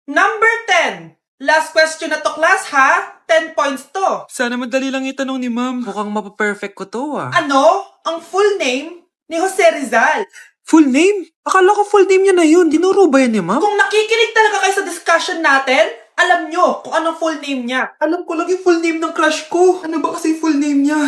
Number 10. Last question na to, class, ha? 10 points to. Sana madali lang itanong ni ma'am. Mukhang mapaperfect ko to Ano? Ang full name ni Jose Rizal. Full name? Akala ko full name niya na yun. Dinuro ba yan ni ma'am? Kung nakikinig talaga kayo sa discussion natin, alam nyo kung anong full name niya. Alam ko lang yung full name ng crush ko. Ano ba kasi full name niya?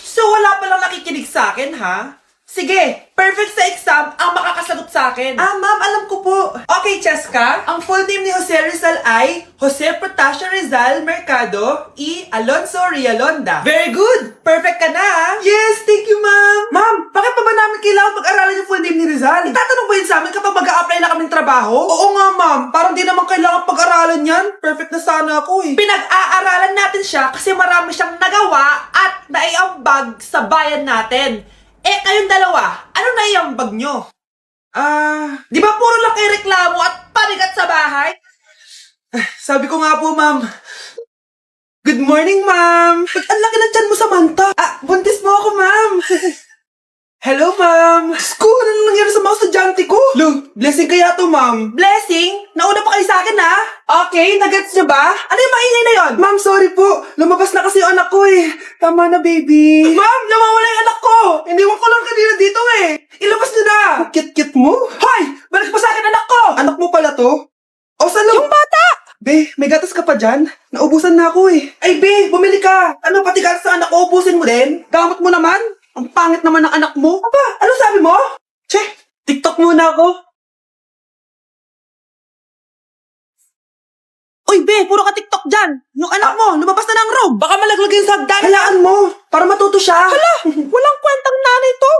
So wala palang nakikinig sa akin, ha? Sige, perfect sa exam ang makakasagot sa akin. Ma'am, alam ko po. Okay, Cheska, ang full name ni Jose Rizal ay Jose Protasio Rizal Mercado y Alonso Rialonda. Very good! Perfect ka na, ha? Yes, thank you, ma'am. Ma'am, bakit pa ba namin kailangan pag-aralan yung full name ni Rizal? Itatanong ba yun sa amin kapag mag-a-apply na kaming trabaho? Oo nga, ma'am. Parang di naman kailangan pag-aralan yan. Perfect na sana ako, eh. Pinag-aaralan natin siya kasi marami siyang nagawa at naiambag sa bayan natin. Kayong dalawa, ano naiambag nyo? Di ba puro lang kayo reklamo at panigat sa bahay? Sabi ko nga po, ma'am. Good morning, ma'am. Ang laki ng tiyan mo, Samantha. Buntis mo ako, ma'am. Hello, ma'am. Sko, ano nangyari sa mga estudyante ko? Lo, blessing kaya to, ma'am. Blessing? Nauna pa kayo sa akin, ha? Okay, nagets nyo ba? Ano yung maingay na yon? Ma'am, sorry po. Lumabas na kasi yung anak ko, eh. Tama na, baby. Ma'am, nawawala yung anak ko. Iniwan ko lang kanina dito, eh. Ilabas nyo na. Kit-kit mo? Hoy! Balik mo sa akin, anak ko! Anak mo pala to? O, saan yung bata? Be, may gatas ka pa dyan? Naubusan na ako, eh. Ay, be, bumili ka. Ano, pati gatas sa anak ko, ubusin mo din? Gamot mo naman? Ang pangit naman ng anak mo. Aba, ano sabi mo? Che, TikTok muna ako. Uy, be, puro ka TikTok dyan. Yung anak mo, lumabas na ng room. Baka malaglag yung sa hagdan. Halaan mo, para matuto siya. Hala, walang kwentang nanay to.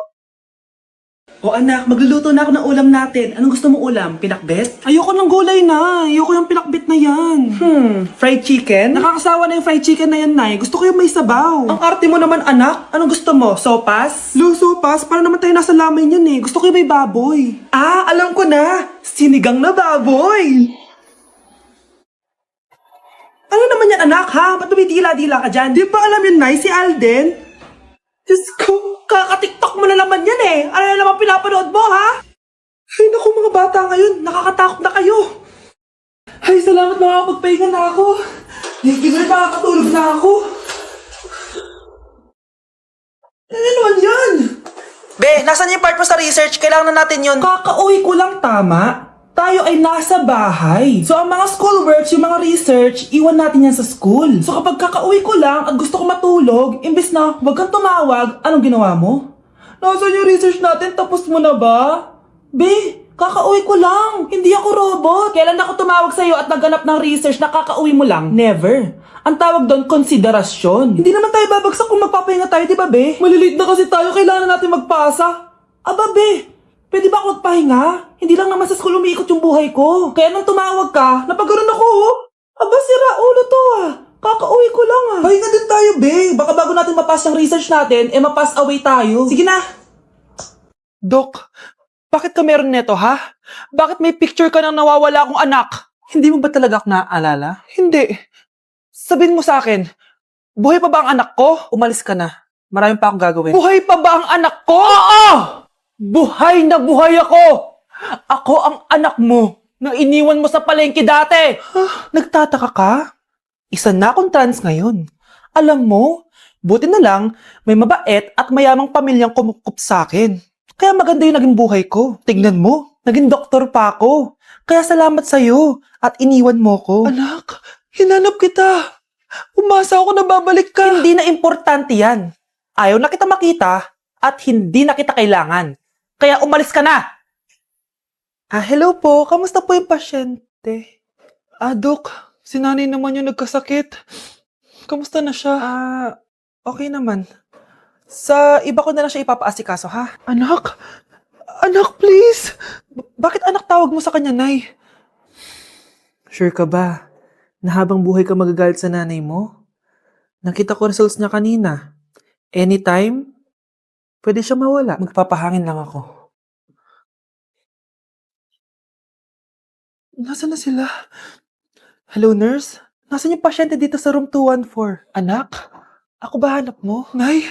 O anak, magluluto na ako ng ulam natin. Anong gusto mo ulam? Pinakbet? Ayoko ng gulay na. Ayoko yung pinakbet na yan. Fried chicken? Nakakasawa na yung fried chicken na yan, Nay. Gusto ko yung may sabaw. Ang arte mo naman, anak. Anong gusto mo? Sopas? Sopas? Para naman tayo nasa lamay niyan eh. Gusto ko yung may baboy. Alam ko na. Sinigang na baboy. Ano naman yan, anak, ha? Ba't tumitila-dila ka dyan? Di ba alam yun, Nay? Si Alden? Diyos ko, kaka-tiktok mo na naman yan eh. Ano na naman pinapanood mo, ha? Ay, naku mga bata ngayon. Nakakatakot na kayo. Ay, salamat makakapagpahinga na ako. Hindi ko rin makakatulog na ako. Ano naman yan? Be, nasan yung part mo sa research? Kailangan na natin yun. Kakauwi ko lang, tama. Tayo ay nasa bahay. So, ang mga schoolworks, yung mga research, iwan natin yan sa school. So, kapag kakauwi ko lang at gusto ko matulog, imbes na wag kang tumawag, anong ginawa mo? Nasaan yung research natin? Tapos mo na ba? Be, kakauwi ko lang. Hindi ako robot. Kailan ako tumawag sa'yo at nagganap ng research na kakauwi mo lang? Never. Ang tawag doon, konsiderasyon. Hindi naman tayo babagsak kung magpapahinga tayo, di ba, be? Malilate na kasi tayo, kailangan natin magpasa. Aba, be, pwede ba ako magpahinga? Hindi lang naman sa school umiikot yung buhay ko. Kaya nung tumawag ka, napagano'n ako, oh. Aba, sira ulo to, ah. Kakauwi ko lang, ah. Pahinga din tayo, be. Baka bago natin mapass yung research natin, mapass away tayo. Sige na. Dok, bakit ka meron neto, ha? Bakit may picture ka ng nawawala akong anak? Hindi mo ba talaga ako naaalala? Hindi. Sabihin mo sa akin, buhay pa ba ang anak ko? Umalis ka na. Marami pa akong gagawin. Buhay pa ba ang anak ko? Oo! Buhay na buhay ako! Ako ang anak mo na iniwan mo sa palengke dati! Nagtataka ka? Isa na akong trans ngayon. Alam mo, buti na lang may mabait at mayamang pamilyang kumukup sa akin. Kaya maganda yung naging buhay ko. Tignan mo, naging doktor pa ako. Kaya salamat sa'yo at iniwan mo ko. Anak, hinanap kita. Umasa ako na babalik ka. Hindi na importante yan. Ayaw na kita makita at hindi na kita kailangan. Kaya umalis ka na! Hello po. Kamusta po yung pasyente? Dok, si nanay naman yung nagkasakit. Kamusta na siya? Okay naman. Sa iba ko na lang siya ipapaasikaso, ha? Anak? Anak, please! Bakit anak tawag mo sa kanya, Nay? Sure ka ba na habang buhay ka magagalit sa nanay mo? Nakita ko results niya kanina. Anytime, pwede siya mawala. Magpapahangin lang ako. Nasaan na sila? Hello, nurse? Nasaan yung pasyente dito sa room 214? Anak? Ako ba hanap mo? Nay,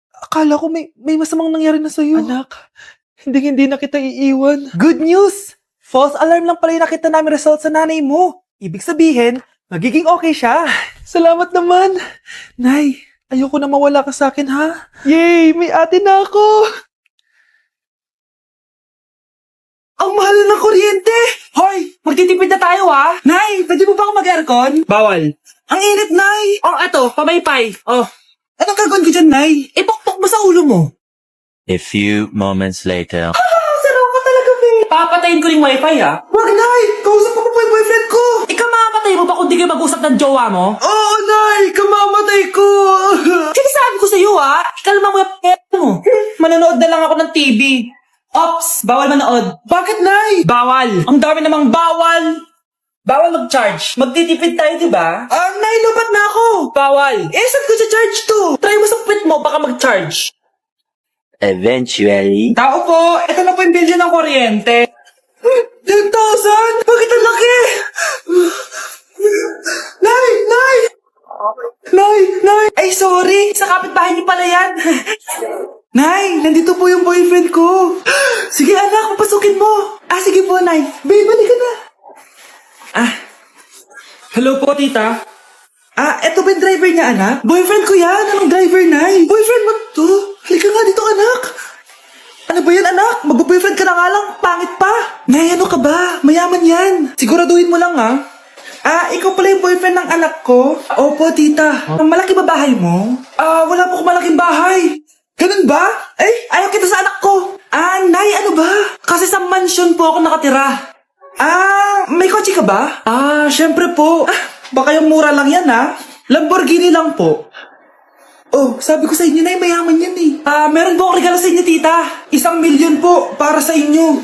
akala ko may masamang nangyari na sa'yo. Anak, hindi na kita iiwan. Good news! False alarm lang pala yung nakita namin result sa nanay mo. Ibig sabihin, magiging okay siya. Salamat naman. Nay, ayoko na mawala ka sa akin, ha? Yay! May ate na ako! Ang mahal na ng kuryente! Hoy! Magtitipid na tayo, ha? Nay, pwede mo ba ako mag-aircon? Bawal. Ang init, Nay! Oh, eto, pamaypay. Oh. Anong gagawin ko dyan, Nay? Ipokpok mo sa ulo mo. A few moments later. Sarap ka talaga, babe. Papatayin ko yung wifi, ha? Wag, Nay! Kausap ko pa po yung boyfriend ko! Ikaw mamapatay mo ba kung di kayo mag-usap ng jowa mo? Oo, Nay! Kamamatay ko! Sinasabi ko sa'yo, ha? Ikalma mo yung mo. Manonood na lang ako ng TV. Ops! Bawal manood. Bakit, Nay? Bawal. Ang dami namang bawal. Bawal mag-charge. Magtitipid tayo, di ba? Nay, lupat na ako. Bawal. Saan ko sa charge to? Try mo sa puwit mo, baka mag-charge. Eventually. Tao po, ito na po yung bill ng kuryente. 10,000? Bakit ang laki? Nay! Nay! Nay! Nay! Ay, sorry. Sa kapitbahay niyo pala yan. Nay, nandito po yung boyfriend ko. Sige anak, papasukin mo. Sige po, Nay. Babe, balik ka na. Hello po, tita. Eto ba yung driver niya, anak? Boyfriend ko yan. Anong driver, Nay? Boyfriend mo to? Halika nga dito, anak. Ano ba yan, anak? Mag-boyfriend ka na nga lang. Pangit pa. Nay, ano ka ba? Mayaman yan. Siguraduhin mo lang, ha? Ikaw pala yung boyfriend ng anak ko? Opo, tita. Malaki ba bahay mo? Wala po akong malaking bahay. Ganun ba? Ayaw kita sa anak ko. Nay, ano ba? Kasi sa mansion po ako nakatira. May kotse ka ba? Syempre po. Baka yung mura lang yan, ha? Lamborghini lang po. Oh, sabi ko sa inyo, Nay, mayaman yan eh. Meron po akong regalo sa inyo, tita. 1,000,000 po, para sa inyo.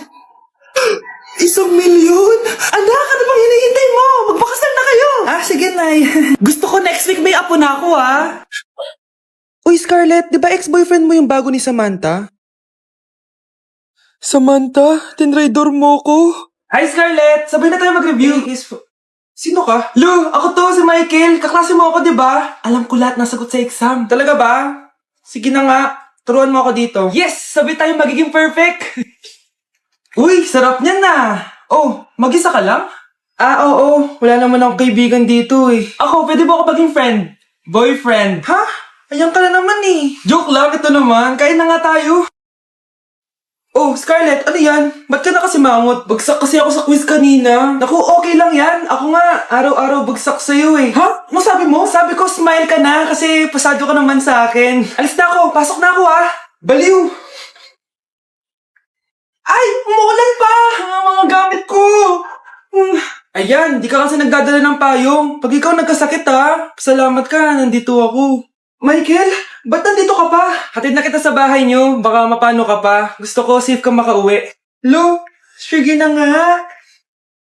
1,000,000? Anak, ano bang hinihintay mo? Magpakasal na kayo. Sige, Nay. Gusto ko next week may apo na ako, ha? Uy, Scarlett, di ba ex-boyfriend mo yung bago ni Samantha? Samantha, tinraidor mo ko. Hi, Scarlett! Sabay na tayo mag-review. Sino ka? Lu, ako to, si Michael. Kaklase mo ako, di ba? Alam ko lahat ng sagot sa exam. Talaga ba? Sige na nga. Turuan mo ako dito. Yes! Sabay tayo magiging perfect. Uy, sarap niyan na. Oh, mag-isa ka lang? Oo. Wala naman akong kaibigan dito eh. Ako, pwede ba ako maging friend? Boyfriend. Ha? Ayan ka na naman eh. Joke lang, ito naman. Kain na nga tayo. Oh, Scarlett, ano yan? Ba't ka na kasi mangot? Bagsak kasi ako sa quiz kanina. Naku, okay lang yan. Ako nga, araw-araw bagsak sa'yo eh. Ha? Ano sabi mo? Sabi ko, smile ka na kasi pasado ka naman sa akin. Alis na ako, pasok na ako ha. Baliw. Ay, umuulan pa! Ang mga gamit ko! Ayan, di ka kasi nagdadala ng payong. Pag ikaw nagkasakit ha, salamat ka, nandito ako. Michael, ba't nandito ka pa? Hatid na kita sa bahay niyo, baka mapano ka pa. Gusto ko safe kang makauwi. Lo, sige na nga.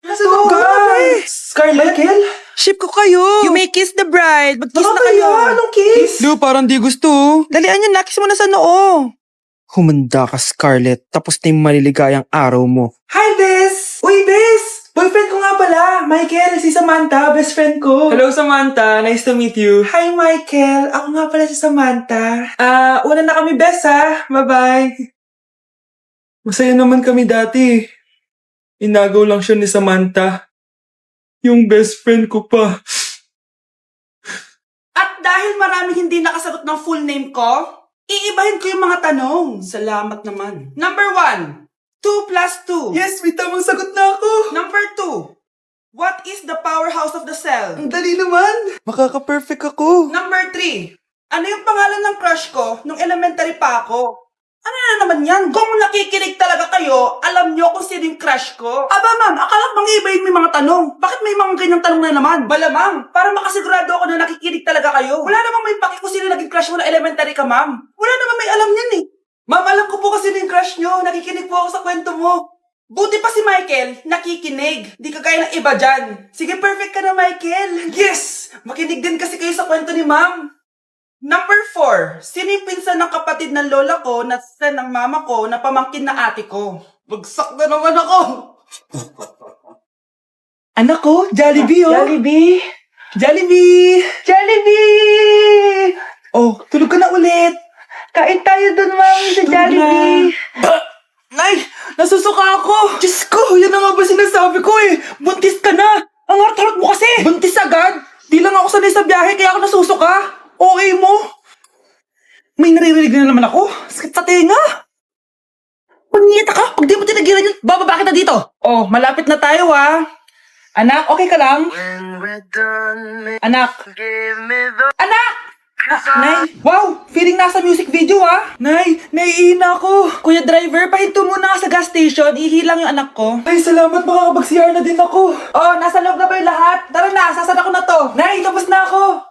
Nasaan ka? Scarlett? Michael? Ship ko kayo. You may kiss the bride. Mag-kiss na kayo. Anong kiss? Lo, parang di gusto. Dalian niyo na, kiss mo na sa noo. Humanda ka, Scarlett. Tapos na yung maliligayang araw mo. Hi, Bes! Uy, Bes! Boyfriend ko nga pala, Michael, si Samantha, best friend ko. Hello, Samantha. Nice to meet you. Hi, Michael. Ako nga pala si Samantha. Una na kami, best ha. Bye-bye. Masaya naman kami dati. Inagaw lang siya ni Samantha. Yung best friend ko pa. At dahil maraming hindi nakasagot ng full name ko, iibahin ko yung mga tanong. Salamat naman. Number 1. 2 plus 2. Yes, may tamang sagot na ako. Number 2. What is the powerhouse of the cell? Ang dali naman. Makaka-perfect ako. Number 3. Ano yung pangalan ng crush ko nung elementary pa ako? Ano na naman yan? Kung nakikinig talaga kayo, alam nyo kung sino yung crush ko. Aba ma'am, akala bang iibahin mo yung mga tanong? Bakit may mga ganyang tanong na naman? Malamang, para makasigurado ako na nakikinig talaga kayo. Wala namang may paki kung sino naging crush mo na elementary ka ma'am. Wala namang may alam yan eh. Ma'am, alam ko po kasi yung crush nyo. Nakikinig po ako sa kwento mo. Buti pa si Michael, nakikinig. Di ka kaya ng iba dyan. Sige, perfect ka na, Michael. Yes! Makinig din kasi kayo sa kwento ni ma'am. Number 4. Sino yung pinsan ng kapatid ng lola ko na sa ng mama ko na pamangkin na ate ko? Bagsak na naman ako. Anak ko, Jollibee oh. Jollibee. Jollibee. Jollibee. Oh, tulog ka na ulit. Kain tayo dun, mami, sa Jollibee. Nay! Nasusuka ako! Diyos ko, yan na nga ba sinasabi ko eh! Buntis ka na! Ang harot-harot mo kasi! Buntis agad? Di lang ako sanay sa biyahe kaya ako nasusuka! Okay mo? May naririnig na naman ako! Sakit sa tenga! Pangita ka! Pag di mo tinagilan yun, bababa kita dito! Oh, malapit na tayo ah! Anak, okay ka lang? Anak! Anak! Nay, wow! Feeling nasa music video ah! Nay, naiina ako! Kuya driver, pahinto muna sa gas station, ihilang yung anak ko. Ay, salamat, makakapag-CR na din ako. Oh, nasa loob na ba yung lahat? Tara na, sasada ko na to. Nay, tapos na ako.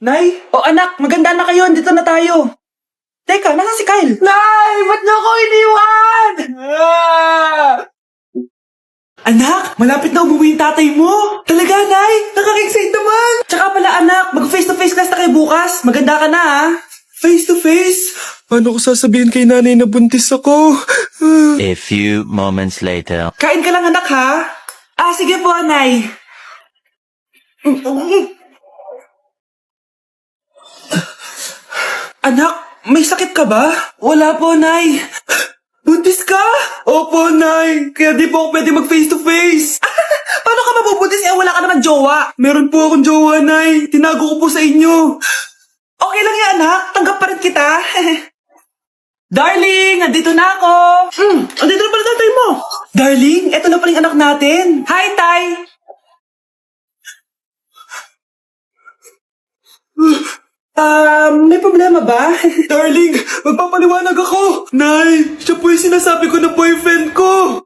Nay? Oh anak, maganda na kayo, dito na tayo. Teka, nasa si Kyle? Nay, ba't niyo ako iniwan? Anak, malapit na umuwi yung tatay mo. Talaga, Nay? Nakaka-excite naman. Tsaka pala, anak, mag-face-to-face class na kayo bukas. Maganda ka na, ha? Face-to-face? Paano ko sasabihin kay nanay na buntis ako? A few moments later. Kain ka lang, anak, ha? Ah, sige po, Nay. Anak, may sakit ka ba? Wala po, Nay. Buntis ka? Opo, Nay. Kaya di po ako pwede mag-face-to-face. Paano ka mabubuntis eh wala ka naman jowa? Meron po akong jowa, Nay. Tinago ko po sa inyo. Okay lang yan, anak. Tanggap pa rin kita. Darling, andito na ako. Andito na pala tatay mo. Darling, eto na pala yung anak natin. Hi, Tay. May problema ba? Darling, magpapaliwanag ako. Nay, siya po yung sinasabi ko na boyfriend ko.